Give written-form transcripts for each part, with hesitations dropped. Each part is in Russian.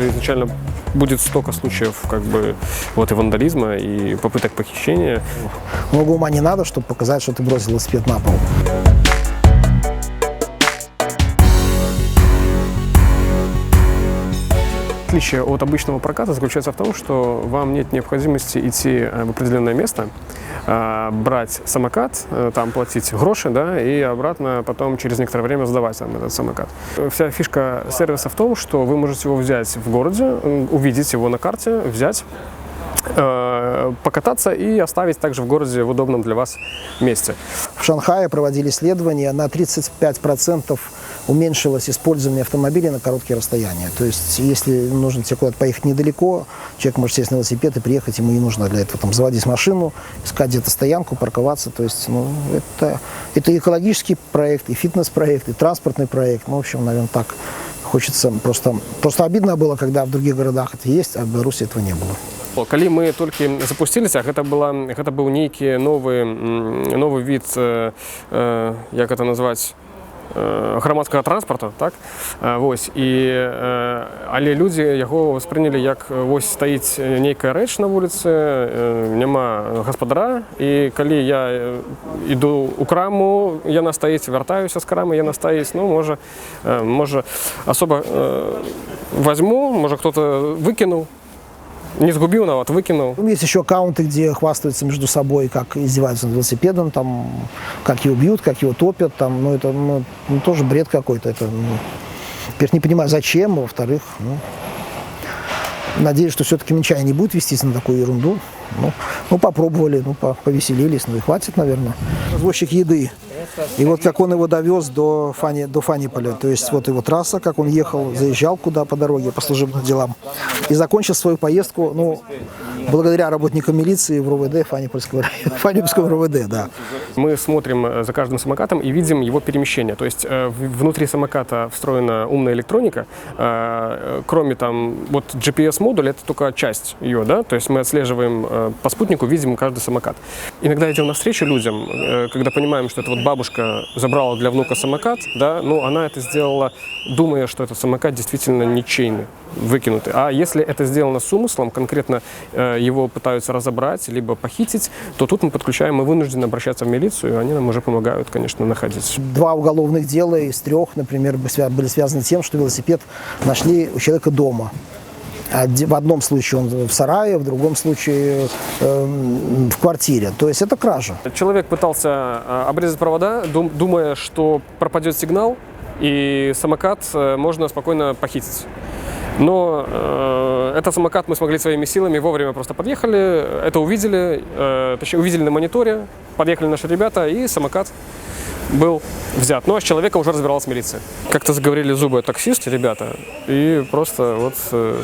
изначально будет столько случаев как бы вот и вандализма, и попыток похищения. Много ума не надо, чтобы показать, что ты бросил велосипед на пол. Отличие от обычного проката заключается в том, что вам нет необходимости идти в определенное место, брать самокат, там платить гроши, да, и обратно потом через некоторое время сдавать там этот самокат. Вся фишка сервиса в том, что вы можете его взять в городе, увидеть его на карте, взять, покататься и оставить также в городе в удобном для вас месте. В Шанхае проводили исследования, на 35% уменьшилось использование автомобилей на короткие расстояния. То есть, если нужно тебе куда-то поехать недалеко, человек может сесть на велосипед и приехать, ему не нужно для этого там заводить машину, искать где-то стоянку, парковаться. То есть, ну, это и экологический проект, и фитнес-проект, и транспортный проект. Ну, в общем, наверное, так хочется. Просто обидно было, когда в других городах это есть, а в Беларуси этого не было. Калі мы толькі запусціліся, гэта быў нейкі новы від, як это назваць, грамадскага транспарту, так? Вось, але людзі яго ўспрынялі як вось стаіць нейкая рэч на вуліцы, няма гаспадара, і калі я іду ў краму, яна стаіць, вяртаюся з крамы, яна стаіць, ну, можа асоба возьму, можа кто-то выкінуў, не сгубил, но вот выкинул. Есть еще аккаунты, где хвастаются между собой, как издеваются над велосипедом, там, как его бьют, как его топят. Там, ну, это тоже бред какой-то. Это, во-первых, не понимаю, зачем, а во-вторых, надеюсь, что все-таки минчане не будут вестись на такую ерунду. Ну попробовали, повеселились, ну и хватит, наверное. Развозчик еды. И вот как он его довез до Фаниполя, то есть вот его трасса, как он ехал, заезжал куда по дороге, по служебным делам, и закончил свою поездку, ну, благодаря работникам милиции в РОВД, Фаниповского РОВД, да. Мы смотрим за каждым самокатом и видим его перемещение, то есть внутри самоката встроена умная электроника, кроме там вот GPS-модуля, это только часть ее, да, то есть мы отслеживаем по спутнику, видим каждый самокат. Иногда идем навстречу людям, когда понимаем, что это вот бабушка забрала для внука самокат, да, ну она это сделала, думая, что этот самокат действительно ничейный, выкинутый. А если это сделано с умыслом, конкретно его пытаются разобрать, либо похитить, то тут мы подключаем, мы вынуждены обращаться в милицию, и они нам уже помогают, конечно, находить. 2 уголовных дела из 3, например, были связаны тем, что велосипед нашли у человека дома. В одном случае он в сарае, в другом случае в квартире. То есть это кража. Человек пытался обрезать провода, думая, что пропадет сигнал, и самокат можно спокойно похитить. Но этот самокат мы смогли своими силами, вовремя просто подъехали, это увидели, точнее увидели на мониторе, подъехали наши ребята, и самокат был взят. Ну а с человека уже разбиралась милиция. Как-то заговорили зубы таксисты, ребята, и просто вот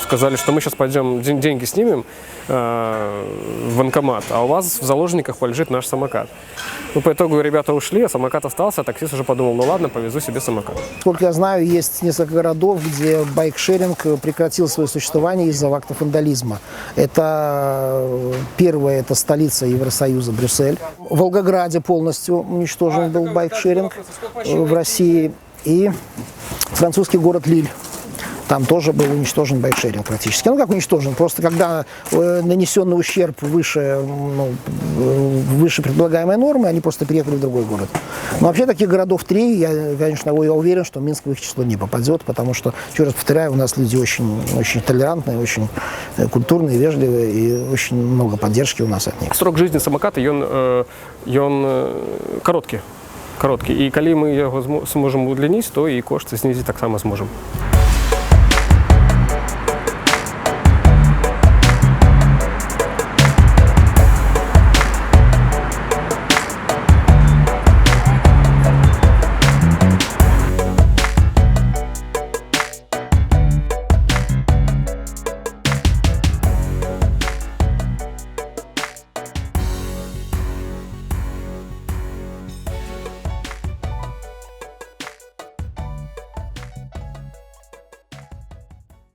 сказали, что мы сейчас пойдем деньги снимем в банкомат, а у вас в заложниках полежит наш самокат. Ну, по итогу ребята ушли, а самокат остался, а таксист уже подумал, ну ладно, повезу себе самокат. Сколько я знаю, есть несколько городов, где байк-шеринг прекратил свое существование из-за актов вандализма. Это первое, это столица Евросоюза, Брюссель. В Волгограде полностью уничтожен был байк-шеринг в России. И французский город Лиль. Там тоже был уничтожен байкшеринг практически. Ну, как уничтожен? Просто когда нанесенный ущерб выше предполагаемой нормы, они просто переехали в другой город. Но вообще таких городов 3, я, конечно, уверен, что Минск в их число не попадет, потому что, еще раз повторяю, у нас люди очень, очень толерантные, очень культурные, вежливые, и очень много поддержки у нас от них. Срок жизни самоката, ён короткі. І калі мы яго зможам удлініць, то і кошты знізіць таксама зможам.